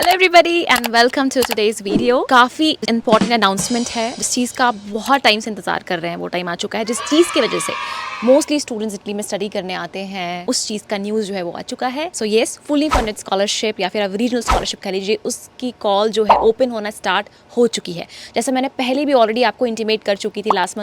Hello everybody and welcome to today's video. काफ़ी important announcement है, जिस चीज़ का आप बहुत टाइम से इंतजार कर रहे हैं वो टाइम आ चुका है। जिस चीज़ की वजह से मोस्टली स्टूडेंट्स इटली में स्टडी करने आते हैं, उस चीज़ का न्यूज़ जो है वो आ चुका है। So yes, fully funded scholarship या फिर आप रीजनल स्कॉलरशिप कह लीजिए, उसकी कॉल जो है ओपन होना स्टार्ट हो चुकी है। जैसे मैंने पहले भी ऑलरेडी आपको इंटीमेट कर चुकी थी लास्ट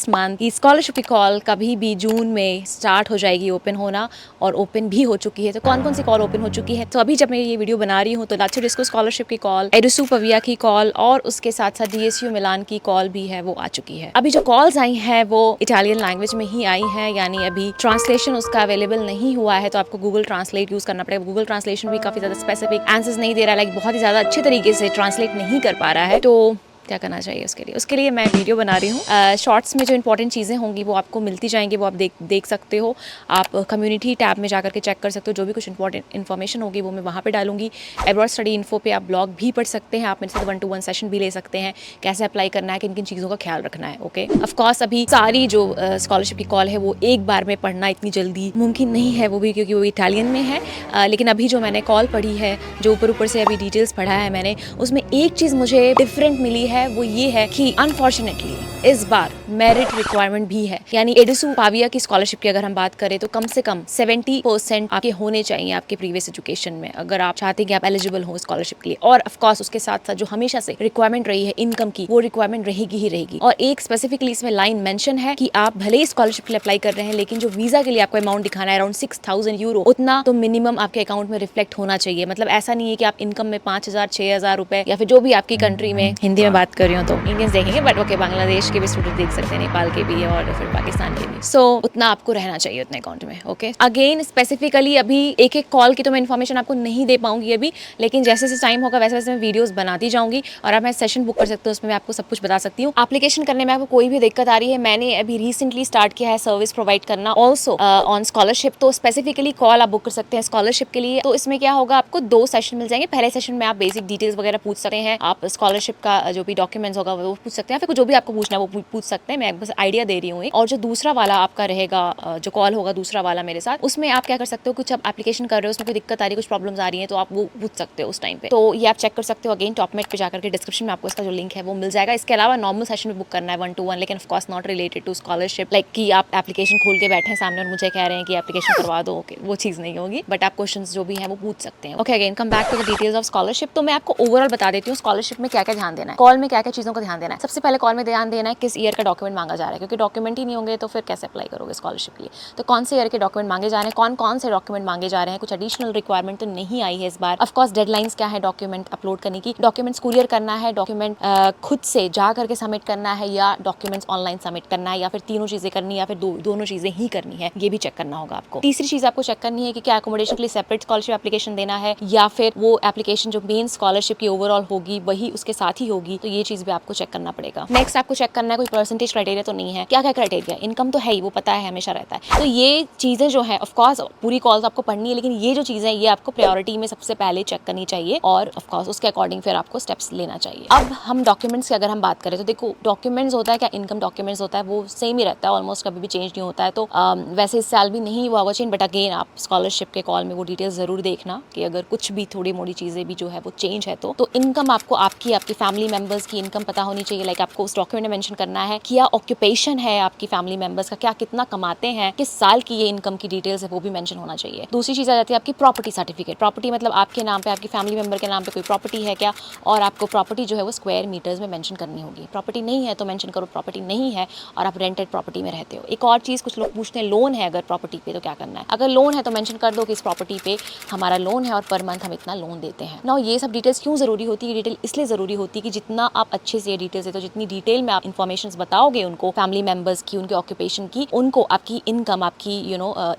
मंथ की स्कॉलरशिप की कॉल कभी भी जून में स्टार्ट हो जाएगी ओपन होना, और ओपन भी हो चुकी है। तो कौन कौन सी कॉल ओपन हो चुकी है, तो अभी जब मैं ये वीडियो बना रही हूँ तो लाचो डिस्को स्कॉलरशिप की कॉल, एडुसू पविया की कॉल और उसके साथ साथ डीएसयू मिलान की कॉल भी है वो आ चुकी है। अभी जो कॉल्स आई हैं वो इटालियन लैंग्वेज में ही आई हैं, यानी अभी ट्रांसलेशन उसका अवेलेबल नहीं हुआ है, तो आपको गूगल ट्रांसलेट यूज करना पड़ेगा। गूगल ट्रांसलेशन भी काफी ज्यादा स्पेसिफिक आंसर्स नहीं दे रहा है, लाइक बहुत ही ज्यादा अच्छे तरीके से ट्रांसलेट नहीं कर पा रहा है। तो क्या करना चाहिए उसके लिए मैं वीडियो बना रही हूँ। शॉर्ट्स में जो इंपॉर्टेंट चीज़ें होंगी वो आपको मिलती जाएंगी, वो आप देख सकते हो। आप कम्युनिटी टैब में जाकर के चेक कर सकते हो, जो भी कुछ इंपॉर्टेंट इन्फॉर्मेशन होगी वो मैं वहाँ पे डालूंगी। एब्रॉड स्टडी इन्फो पे आप ब्लॉग भी पढ़ सकते हैं, आप मेरे साथ 1-to-1 सेशन भी ले सकते हैं, कैसे अप्लाई करना है, किन किन चीज़ों का ख्याल रखना है। ओके, ऑफकोर्स अभी सारी जो स्कॉलरशिप की कॉल है वो एक बार में पढ़ना इतनी जल्दी मुमकिन नहीं है, वो भी क्योंकि वो इटालियन में है। लेकिन अभी जो मैंने कॉल पढ़ी है, जो ऊपर से अभी डिटेल्स पढ़ा है मैंने, उसमें एक चीज़ मुझे डिफरेंट मिली है, वो ये है कि अनफॉर्चुनेटली इस बार मेरिट रिक्वायरमेंट भी है। यानी एडुसू पाविया की स्कॉलरशिप की अगर हम बात करें तो कम से कम 70% आपके होने चाहिए आपके प्रीवियस एजुकेशन में, अगर आप चाहते हैं कि आप एलिजिबल हो स्कॉलरशिप के लिए। और ऑफ कोर्स उसके साथ साथ जो हमेशा से रिक्वायरमेंट रही है इनकम की, वो रिक्वायरमेंट रहेगी ही रहेगी। और एक स्पेसिफिकली इसमें लाइन मेंशन है कि आप भले ही स्कॉलरशिप के लिए अप्लाई कर रहे हैं, लेकिन जो वीजा के लिए आपको अमाउंट दिखाना है अराउंड 6000 यूरो, उतना तो मिनिमम आपके अकाउंट में रिफ्लेक्ट होना चाहिए। मतलब ऐसा नहीं है कि आप इनकम में 5000 6000 रुपए या फिर जो भी आपकी कंट्री में, हिंदी में बात कर रही हूँ तो इंडियंस देखेंगे, बट ओके बांग्लादेश के भी स्टूडेंट देख सकते हैं, नेपाल के भी और फिर पाकिस्तान के भी। सो उतना आपको रहना चाहिए उतने अकाउंट में। ओके, अगेन स्पेसिफिकली अभी एक एक कॉल की तो मैं इन्फॉर्मेशन आपको नहीं दे पाऊंगी अभी, लेकिन जैसे जैसे टाइम होगा वैसे वैसे मैं वीडियोस बनाती जाऊंगी और आप मैं सेशन बुक कर सकते हो, उसमें मैं आपको सब कुछ बता सकती हूँ। एप्लीकेशन करने में आपको कोई भी दिक्कत आ रही है, मैंने अभी रिसेंटली स्टार्ट किया है सर्विस प्रोवाइड करना ऑल्सो ऑन स्कॉलरशिप, तो स्पेसिफिकली कॉल आप बुक कर सकते हैं स्कॉलरशिप के लिए। तो इसमें क्या होगा, आपको 2 सेशन मिल जाएंगे। पहले सेशन में आप बेसिक डिटेल्स वगैरह पूछ सकते हैं, आप स्कॉलरशिप का जो भी डॉक्यूमेंट्स होगा वो पूछ सकते हैं, फिर जो भी आपको पूछना है वो पूछ सकते हैं, मैं बस आइडिया दे रही हूँ। और जो दूसरा वाला आपका रहेगा, जो कॉल होगा दूसरा वाला मेरे साथ, उसमें आप क्या कर सकते हो, कुछ आप एप्लीकेशन कर रहे हो, उसमें कोई दिक्कत आ रही है, कुछ प्रॉब्लम्स आ रही है, तो आप वो पूछ सकते हो उस टाइम पे। तो ये आप चेक कर सकते हो। अगेन टॉपमेट पे जाकर के डिस्क्रिप्शन में आपको इसका जो लिंक है वो मिल जाएगा। इसके अलावा नॉर्मल सेशन में बुक करना है 1-to-1, लेकिन of course not related to scholarship, like कि आप एप्लीकेशन खोल के बैठे हैं सामने और मुझे कह रहे हैं कि एप्लीकेशन करवा दो। ओके, वो चीज़ नहीं होगी, बट आप क्वेश्चंस जो भी है वो पूछ सकते हैं। Okay, again come back to the details of scholarship. तो मैं आपको ओवरऑल बता देती हूँ स्कॉलरशिप में क्या क्या ध्यान देना है, कॉल में क्या क्या चीज़ों का ध्यान देना है। सबसे पहले कॉल में ध्यान देना है किस ईयर का डॉक्यूमेंट मांगा जा रहा है, क्योंकि डॉक्यूमेंट ही नहीं होंगे तो फिर कैसे अप्लाई करोगे स्कॉलरशिप के लिए। तो कौन से ईयर के डॉक्यूमेंट मांगे जा रहे हैं, कौन कौन से डॉक्यूमेंट मांगे जा रहे हैं, कुछ एडिशनल रिक्वायरमेंट तो नहीं आई है इस बार। ऑफ कोर्स डेडलाइंस क्या है डॉक्यूमेंट अपलोड करने की, डॉक्यूमेंट्स कुरियर करना है, डॉक्यूमेंट खुद से जा करके सबमिट करना है, या डॉक्यूमेंट्स ऑनलाइन सबमिट करना है, या फिर तीनों चीजें करनी है, या फिर दोनों चीजें ही करनी है, ये भी चेक करना होगा आपको। तीसरी चीज आपको चेक करनी है कि क्या अकोमोडेशन के लिए सेपरेट स्कॉलरशिप एप्लीकेशन देना है, या फिर वो एप्लीकेशन जो मेन स्कॉलरशिप की ओवरऑल होगी वही उसके साथ ही होगी, तो ये चीज भी आपको चेक करना पड़ेगा। नेक्स्ट आपको चेक करना है कोई परसेंटेज क्राइटेरिया तो नहीं है। क्या क्या क्राइटेरिया, इनकम तो है ही, वो पता है हमेशा रहता है। तो ये चीजें जो है ऑफ कोर्स पूरी कॉल्स आपको पढ़नी है, लेकिन ये जो चीजें ये आपको प्रायोरिटी में सबसे पहले चेक करनी चाहिए, और ऑफ कोर्स उसके अकॉर्डिंग फिर आपको स्टेप्स लेना चाहिए। अब हम डॉक्यूमेंट्स की अगर हम बात करें तो देखो, डॉक्यूमेंट्स होता है क्या, इनकम डॉक्यूमेंट्स होता है वो सेम ही रहता है, ऑलमोस्ट कभी भी चेंज नहीं होता है। तो वैसे इस साल भी नहीं हुआ होगा चेंज, बट अगेन आप स्कॉलरशिप के कॉल में वो डिटेल्स जरूर देखना कि अगर कुछ भी थोड़ी मोड़ी चीजें भी जो है वो चेंज है तो इनकम आपको आपकी फैमिली मेंबर्स की इनकम पता होनी चाहिए। लाइक आपको उस डॉक्यूमेंट में मेंशन करना है क्या ऑक्यूपेशन है आपकी फैमिली मेंबर्स का, क्या कितना कमाते हैं, किस साल की ये इनकम की डिटेल्स है वो भी मेंशन होना चाहिए। दूसरी चीज आ जाती है आपकी प्रॉपर्टी सर्टिफिकेट। प्रॉपर्टी मतलब आपके नाम पे, आपकी फैमिली मेंबर के नाम पे कोई प्रॉपर्टी है क्या, और आपको प्रॉपर्टी जो है वो स्क्वायर मीटर्स में मेंशन करनी होगी। प्रॉपर्टी नहीं है तो मेंशन करो प्रॉपर्टी नहीं है और आप रेंटेड प्रॉपर्टी में रहते हो। एक और चीज कुछ लोग पूछते हैं, लोन है अगर प्रॉपर्टी पे तो क्या करना है। अगर लोन है तो मेंशन कर दो कि इस प्रॉपर्टी पे हमारा लोन है और पर मंथ हम इतना लोन देते हैं। ना ये सब डिटेल्स क्यों जरूरी होती है, डिटेल इसलिए जरूरी होती है कि जितना आप अच्छे से डिटेल्स देते हो, जितनी डिटेल में आप इन्फॉर्मेशन बताओगे उनको, फैमिली मेंबर्स की, उनके ऑक्यूपेशन की, उनको आपकी इनकम, आपकी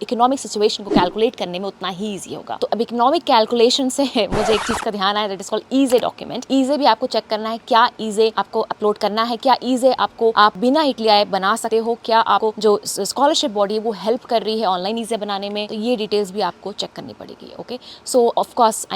इकोनॉमिक सिचुएशन को कैलकुलेट करने में उतना ही ईजी होगा। तो अब इकोनॉमिक कैलकुलेशन से मुझे एक चीज का ध्यान आया, that is called EJ document. EJ भी आपको चेक करना है, क्या ईजे आपको अपलोड करना है, क्या ईजे आपको आप बिना ईटीआई बना सकते हो, क्या आपको जो स्कॉलरशिप बॉडी है वो हेल्प कर रही है ऑनलाइन ईजे बनाने में, तो ये डिटेल्स भी आपको चेक करनी पड़ेगी। ओके, सो ऑफ कोर्स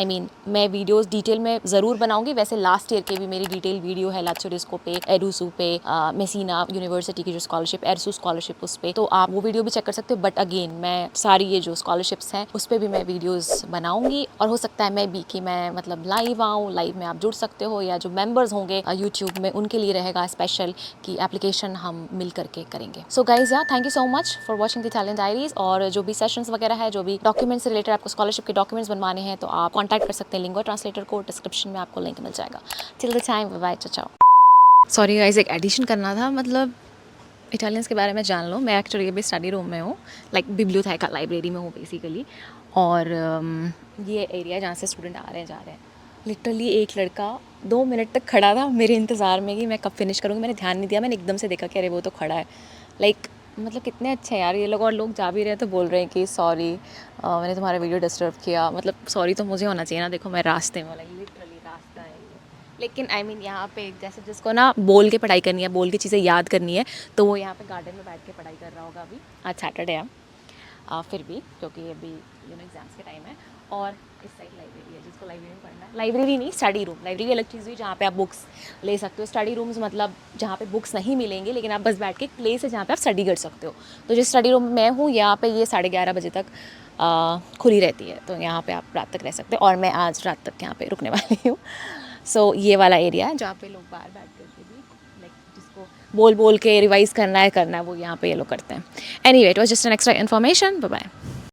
मैं वीडियोस डिटेल में जरूर बनाऊंगी, वैसे लास्ट ईयर के भी मेरी डिटेल वीडियो है लाचुरिस्को पे, एडूसू पे, मेसीना यूनिवर्सिटी की जो स्कॉलरशिप, एरसू स्कॉलरशिप उस पे, तो आप वो वीडियो भी चेक कर सकते हो। बट अगेन मैं सारी ये जो स्कॉलरशिप्स हैं उस पर भी मैं वीडियोज़ बनाऊँगी, और हो सकता है मैं भी कि मैं मतलब लाइव आऊँ, लाइव में आप जुड़ सकते हो, या जो मेम्बर्स होंगे यूट्यूब में उनके लिए रहेगा स्पेशल कि एप्लीकेशन हम मिल करके करेंगे। सो गाइज या thank you so much for watching the talent diaries. और जो भी सेशंस वगैरह है, जो भी डॉक्यूमेंट्स से रिलेटेड आपको स्कॉलरशिप के डॉक्यूमेंट्स बनवाने हैं, तो आप कॉन्टैक्ट कर सकते हैं लिंगुआ ट्रांसलेटर को, डिस्क्रिप्शन में आपको लिंक मिल जाएगा। Till the time, bye bye, ciao. Sorry guys, एक एडिशन करना था, मतलब इटालियंस के बारे में जान लो। मैं एक्चुअली अभी स्टडी रूम में हूँ, लाइक बिब्लियोथेका लाइब्रेरी में हूँ बेसिकली। और ये एरिया जहाँ से स्टूडेंट आ रहे हैं जा रहे हैं, लिटरली एक लड़का 2 मिनट तक खड़ा था मेरे इंतज़ार में कि मैं कब फिनिश करूँगी। मैंने ध्यान नहीं दिया, मैंने एकदम से देखा कि अरे वो तो खड़ा है। लाइक मतलब कितने अच्छे हैं यार ये लोग। और लोग जा भी रहे हैं तो बोल रहे हैं कि सॉरी मैंने तुम्हारा वीडियो डिस्टर्ब किया। मतलब सॉरी तो मुझे होना चाहिए ना, देखो मैं रास्ते में, लाइक लिटरली रास्ता है ये। लेकिन आई मीन यहाँ पे जैसे जिसको ना बोल के पढ़ाई करनी है, बोल के चीज़ें याद करनी है, तो वो यहाँ पे गार्डन में बैठ के पढ़ाई कर रहा होगा अभी। आज सैटरडे है फिर भी, क्योंकि अभी एग्ज़ाम्स के टाइम है। और इस साइड लाइब्रेरी है, जिसको लाइब्रेरी में पढ़ना है, लाइब्रेरी नहीं स्टडी रूम। लाइब्रेरी अलग चीज़ हुई जहाँ पे आप बुक्स ले सकते हो। स्टडी रूम्स मतलब जहाँ पे बुक्स नहीं मिलेंगे, लेकिन आप बस बैठ के प्लेस है जहाँ पे आप स्टडी कर सकते हो। तो जिस स्टडी रूम में मैं हूँ यहाँ पे ये 11:30 बजे तक खुली रहती है, तो यहाँ पे आप रात तक रह सकते हो। और मैं आज रात तक यहाँ पे रुकने वाली हूँ। सो ये वाला एरिया है जहाँ पे लोग बाहर बैठ करके भी, लाइक जिसको बोल बोल के रिवाइज़ करना है वो यहाँ पे ये लोग करते हैं। Anyway, it was just an extra information. Bye bye.